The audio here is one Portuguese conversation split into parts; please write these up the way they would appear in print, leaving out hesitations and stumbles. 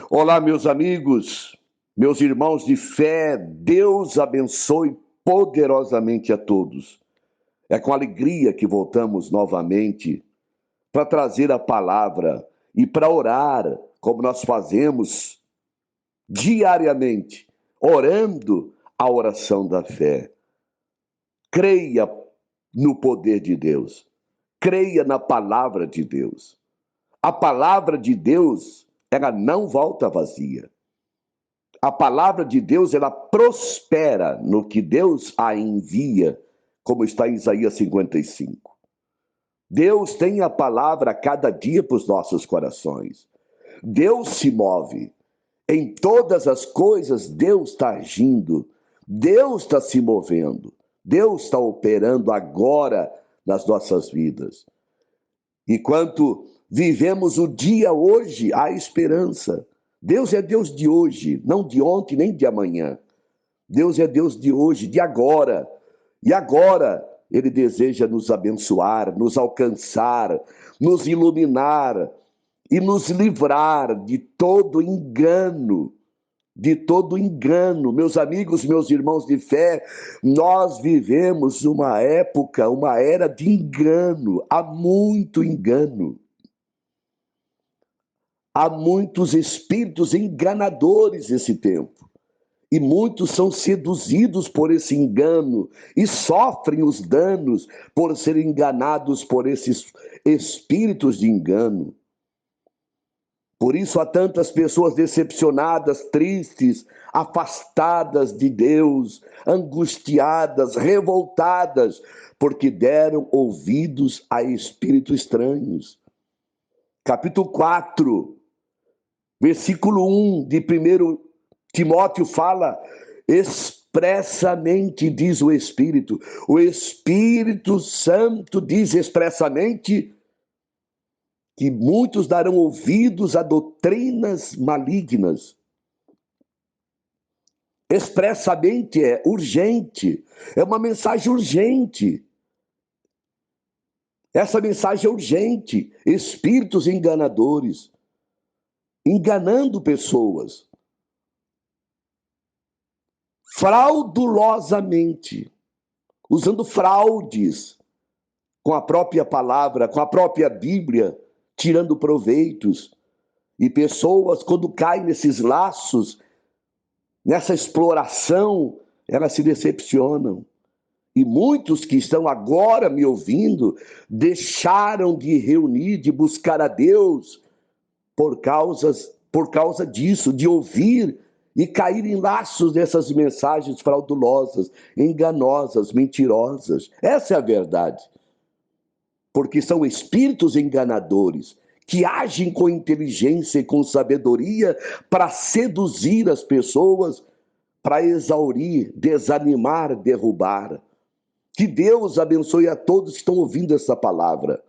Olá, meus amigos, meus irmãos de fé, Deus abençoe poderosamente a todos. É com alegria que voltamos novamente para trazer a palavra e para orar, como nós fazemos diariamente, orando a oração da fé. Creia no poder de Deus, creia na palavra de Deus. A palavra de Deus, ela não volta vazia. A palavra de Deus, ela prospera no que Deus a envia, como está em Isaías 55. Deus tem a palavra a cada dia para os nossos corações. Deus se move. Em todas as coisas, Deus está agindo. Deus está se movendo. Deus está operando agora nas nossas vidas. Enquanto vivemos o dia hoje, há esperança. Deus é Deus de hoje, não de ontem nem de amanhã. Deus é Deus de hoje, de agora. E agora Ele deseja nos abençoar, nos alcançar, nos iluminar e nos livrar de todo engano. De todo engano. Meus amigos, meus irmãos de fé, nós vivemos uma época, uma era de engano. Há muito engano. Há muitos espíritos enganadores nesse tempo. E muitos são seduzidos por esse engano e sofrem os danos por serem enganados por esses espíritos de engano. Por isso há tantas pessoas decepcionadas, tristes, afastadas de Deus, angustiadas, revoltadas, porque deram ouvidos a espíritos estranhos. Capítulo 4, versículo 1 de 1 Timóteo fala expressamente, diz o Espírito Santo diz expressamente que muitos darão ouvidos a doutrinas malignas. Expressamente é urgente, é uma mensagem urgente. Essa mensagem é urgente. Espíritos enganadores, enganando pessoas, fraudulosamente, usando fraudes com a própria palavra, com a própria Bíblia, tirando proveitos. E pessoas, quando caem nesses laços, nessa exploração, elas se decepcionam. E muitos que estão agora me ouvindo deixaram de reunir, de buscar a Deus por causa disso, de ouvir e cair em laços dessas mensagens fraudulosas, enganosas, mentirosas. Essa é a verdade. Porque são espíritos enganadores que agem com inteligência e com sabedoria para seduzir as pessoas, para exaurir, desanimar, derrubar. Que Deus abençoe a todos que estão ouvindo essa palavra.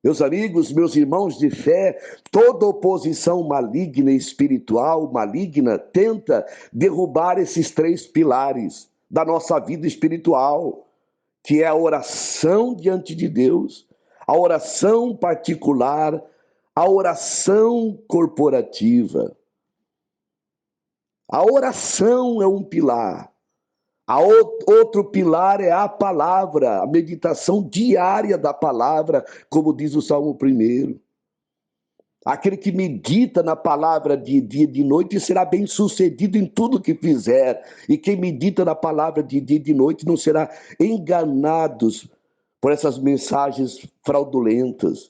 Meus amigos, meus irmãos de fé, toda oposição maligna e espiritual, maligna, tenta derrubar esses 3 pilares da nossa vida espiritual, que é a oração diante de Deus, a oração particular, a oração corporativa. A oração é um pilar. Outro pilar é a palavra, a meditação diária da palavra, como diz o Salmo 1. Aquele que medita na palavra de dia e de noite será bem sucedido em tudo que fizer. E quem medita na palavra de dia e de noite não será enganado por essas mensagens fraudulentas.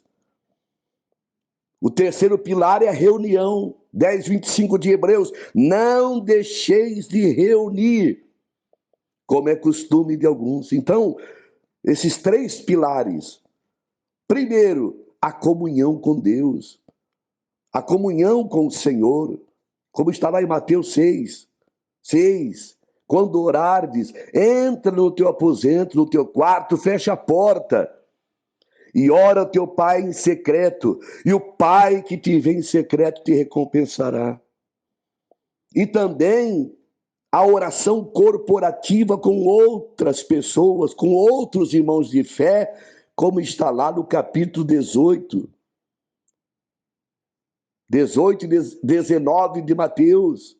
O 3º pilar é a reunião. 10:25 de Hebreus. Não deixeis de reunir, como é costume de alguns. Então, esses 3 pilares. Primeiro, a comunhão com Deus. A comunhão com o Senhor. Como está lá em Mateus 6. Quando orardes, entra no teu aposento, no teu quarto, fecha a porta. E ora o teu Pai em secreto. E o Pai que te vê em secreto te recompensará. E também a oração corporativa com outras pessoas, com outros irmãos de fé, como está lá no capítulo 18 18 e 19 de Mateus.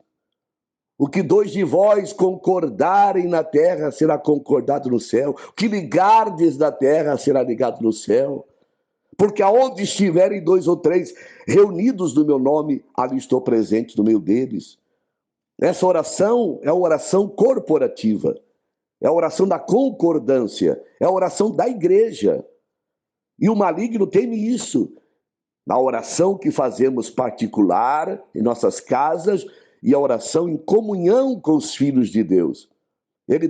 O que dois de vós concordarem na terra será concordado no céu. O que ligardes na terra será ligado no céu. Porque aonde estiverem dois ou três reunidos no meu nome, ali estou presente no meio deles. Essa oração é uma oração corporativa. É a oração da concordância. É a oração da igreja. E o maligno teme isso. Na oração que fazemos particular, em nossas casas, e a oração em comunhão com os filhos de Deus. Ele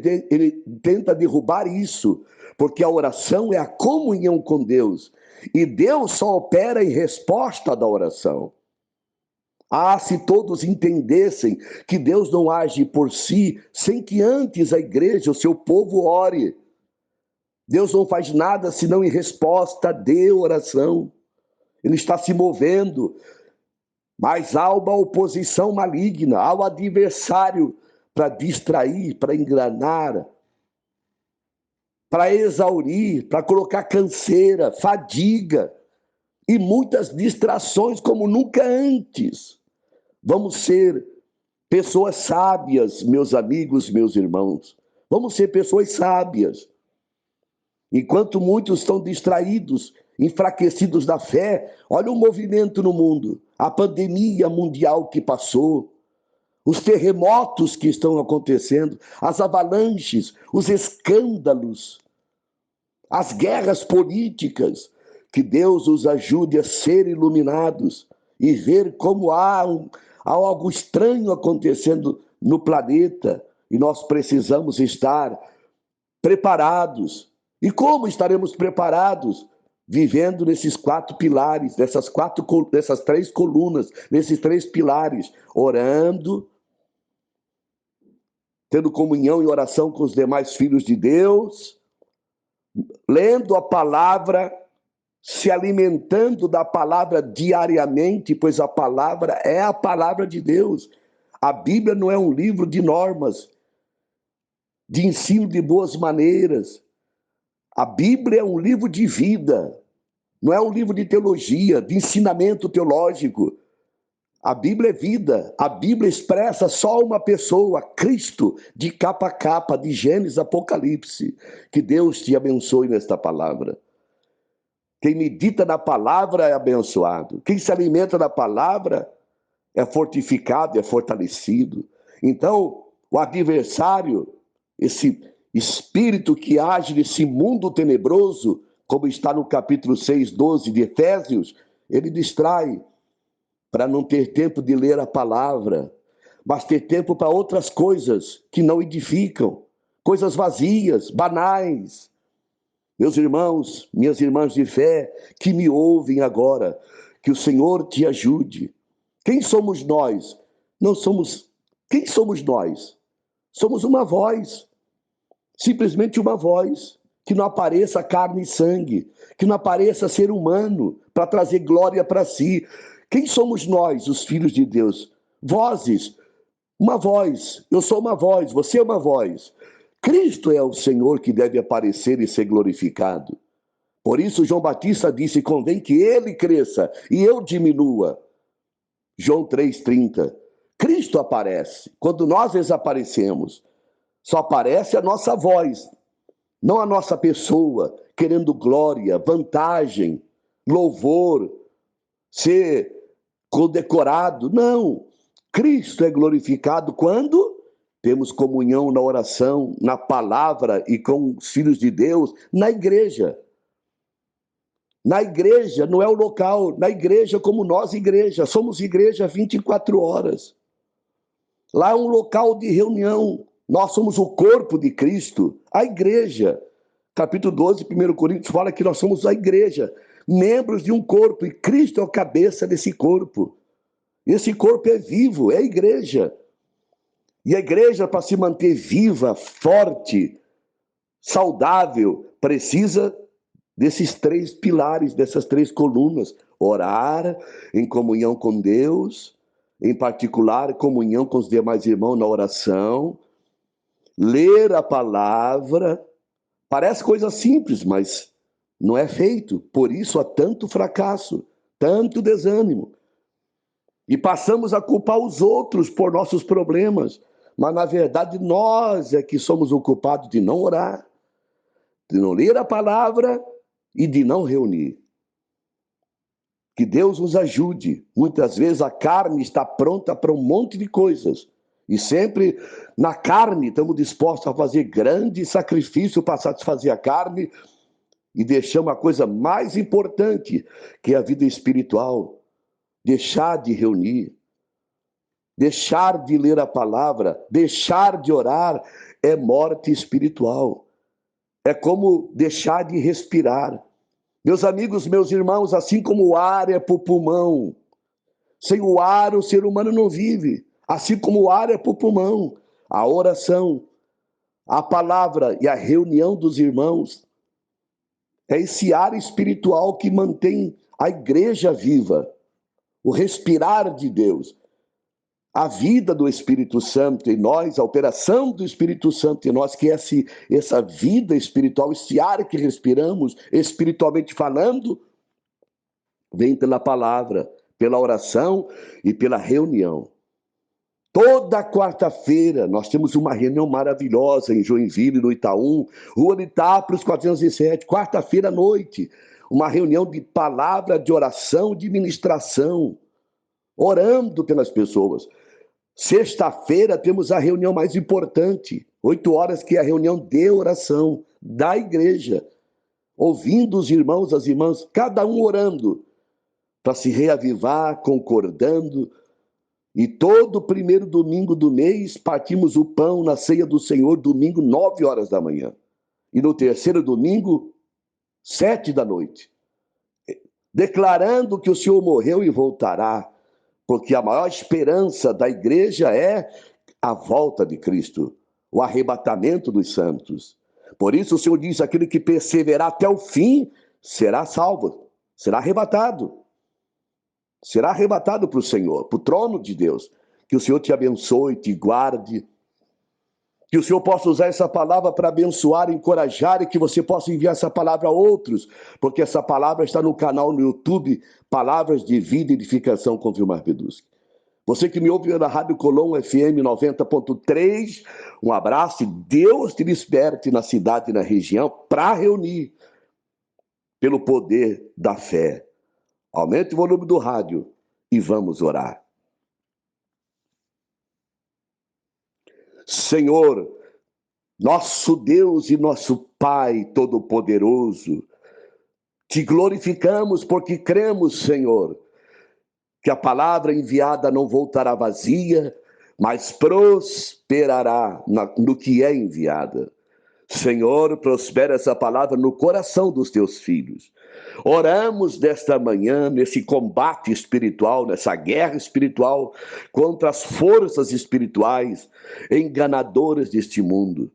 tenta derrubar isso, porque a oração é a comunhão com Deus. E Deus só opera em resposta da oração. Ah, se todos entendessem que Deus não age por si, sem que antes a igreja, o seu povo, ore. Deus não faz nada senão em resposta de oração. Ele está se movendo. Mas há uma oposição maligna, há o adversário para distrair, para enganar, para exaurir, para colocar canseira, fadiga e muitas distrações como nunca antes. Vamos ser pessoas sábias, meus amigos, meus irmãos. Vamos ser pessoas sábias. Enquanto muitos estão distraídos, enfraquecidos da fé, olha o movimento no mundo, a pandemia mundial que passou, os terremotos que estão acontecendo, as avalanches, os escândalos, as guerras políticas. Que Deus os ajude a ser iluminados e ver como há algo estranho acontecendo no planeta e nós precisamos estar preparados. E como estaremos preparados? Vivendo nesses 4 pilares, dessas 3 colunas, nesses 3 pilares, orando, tendo comunhão e oração com os demais filhos de Deus, lendo a palavra, se alimentando da palavra diariamente, pois a palavra é a palavra de Deus. A Bíblia não é um livro de normas, de ensino de boas maneiras. A Bíblia é um livro de vida, não é um livro de teologia, de ensinamento teológico. A Bíblia é vida, a Bíblia expressa só uma pessoa, Cristo, de capa a capa, de Gênesis a Apocalipse. Que Deus te abençoe nesta palavra. Quem medita na palavra é abençoado. Quem se alimenta da palavra é fortificado, é fortalecido. Então, o adversário, esse espírito que age nesse mundo tenebroso, como está no capítulo 6, 12 de Efésios, ele distrai para não ter tempo de ler a palavra, mas ter tempo para outras coisas que não edificam, coisas vazias, banais. Meus irmãos, minhas irmãs de fé, que me ouvem agora, que o Senhor te ajude. Quem somos nós? Não somos. Quem somos nós? Somos uma voz, simplesmente uma voz, que não apareça carne e sangue, que não apareça ser humano para trazer glória para si. Quem somos nós, os filhos de Deus? Vozes, uma voz, eu sou uma voz, você é uma voz. Cristo é o Senhor que deve aparecer e ser glorificado. Por isso João Batista disse, convém que ele cresça e eu diminua. João 3,30. Cristo aparece. Quando nós desaparecemos, só aparece a nossa voz, não a nossa pessoa, querendo glória, vantagem, louvor, ser condecorado. Não. Cristo é glorificado quando temos comunhão na oração, na palavra e com os filhos de Deus, na igreja. Na igreja não é o local, na igreja como nós, igreja. Somos igreja 24 horas. Lá é um local de reunião. Nós somos o corpo de Cristo, a igreja. Capítulo 12, 1 Coríntios, fala que nós somos a igreja, membros de um corpo, e Cristo é a cabeça desse corpo. Esse corpo é vivo, é a igreja. E a igreja, para se manter viva, forte, saudável, precisa desses 3 pilares, dessas 3 colunas. Orar em comunhão com Deus, em particular, comunhão com os demais irmãos na oração, ler a palavra. Parece coisa simples, mas não é feito. Por isso há tanto fracasso, tanto desânimo. E passamos a culpar os outros por nossos problemas. Mas, na verdade, nós é que somos o culpado de não orar, de não ler a palavra e de não reunir. Que Deus nos ajude. Muitas vezes a carne está pronta para um monte de coisas. E sempre na carne estamos dispostos a fazer grande sacrifício para satisfazer a carne e deixamos a coisa mais importante, que é a vida espiritual. Deixar de reunir, deixar de ler a palavra, deixar de orar é morte espiritual. É como deixar de respirar. Meus amigos, meus irmãos, assim como o ar é para o pulmão, sem o ar o ser humano não vive. Assim como o ar é para o pulmão, a oração, a palavra e a reunião dos irmãos é esse ar espiritual que mantém a igreja viva, o respirar de Deus, a vida do Espírito Santo em nós, a operação do Espírito Santo em nós, que é essa vida espiritual, esse ar que respiramos, espiritualmente falando, vem pela palavra, pela oração e pela reunião. Toda quarta-feira nós temos uma reunião maravilhosa em Joinville, no Itaú, Rua de Itápolis 407, quarta-feira à noite, uma reunião de palavra, de oração, de ministração, orando pelas pessoas. Sexta-feira temos a reunião mais importante, 8 horas, que é a reunião de oração da igreja, ouvindo os irmãos, as irmãs, cada um orando, para se reavivar, concordando. E todo primeiro domingo do mês partimos o pão na ceia do Senhor, domingo, 9 horas da manhã. E no terceiro domingo, 7 da noite. Declarando que o Senhor morreu e voltará, porque a maior esperança da igreja é a volta de Cristo, o arrebatamento dos santos. Por isso o Senhor diz, aquele que perseverar até o fim será salvo, será arrebatado. Será arrebatado para o Senhor, para o trono de Deus. Que o Senhor te abençoe, te guarde. Que o Senhor possa usar essa palavra para abençoar, encorajar, e que você possa enviar essa palavra a outros, porque essa palavra está no canal no YouTube, Palavras de Vida e Edificação com Vilmar Peduschi. Você que me ouve na Rádio Colom FM 90.3, um abraço e Deus te desperte na cidade e na região para reunir pelo poder da fé. Aumente o volume do rádio e vamos orar. Senhor, nosso Deus e nosso Pai Todo-Poderoso, te glorificamos porque cremos, Senhor, que a palavra enviada não voltará vazia, mas prosperará no que é enviada. Senhor, prospera essa palavra no coração dos teus filhos. Oramos desta manhã nesse combate espiritual, nessa guerra espiritual contra as forças espirituais enganadoras deste mundo.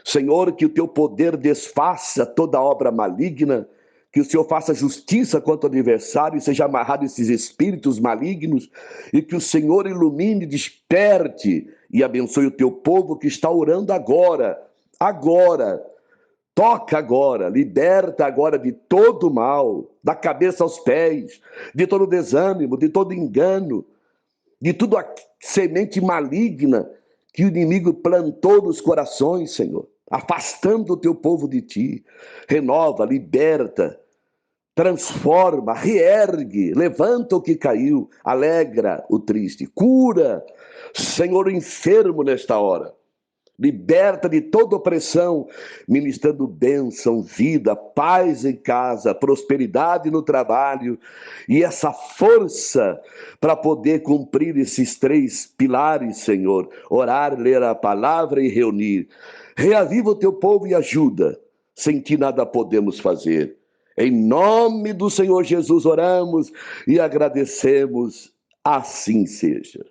Senhor, que o teu poder desfaça toda obra maligna, que o Senhor faça justiça contra o adversário e seja amarrado esses espíritos malignos, e que o Senhor ilumine, desperte e abençoe o teu povo que está orando agora, toca agora, liberta agora de todo mal, da cabeça aos pés, de todo desânimo, de todo engano, de toda a semente maligna que o inimigo plantou nos corações, Senhor, afastando o teu povo de ti. Renova, liberta, transforma, reergue, levanta o que caiu, alegra o triste, cura, Senhor, o enfermo nesta hora. Liberta de toda opressão, ministrando bênção, vida, paz em casa, prosperidade no trabalho e essa força para poder cumprir esses 3 pilares, Senhor. Orar, ler a palavra e reunir. Reaviva o teu povo e ajuda. Sem ti nada podemos fazer. Em nome do Senhor Jesus oramos e agradecemos. Assim seja.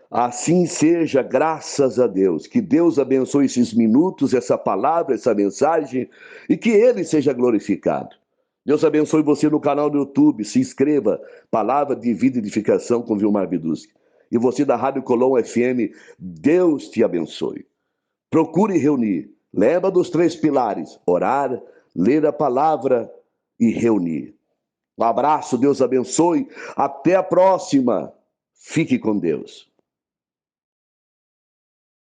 Assim seja, graças a Deus. Que Deus abençoe esses minutos, essa palavra, essa mensagem, e que Ele seja glorificado. Deus abençoe você no canal do YouTube. Se inscreva, Palavra de Vida e Edificação com Vilmar Peduschi. E você da Rádio Colom FM, Deus te abençoe. Procure reunir. Lembra dos 3 pilares: orar, ler a palavra e reunir. Um abraço, Deus abençoe. Até a próxima. Fique com Deus.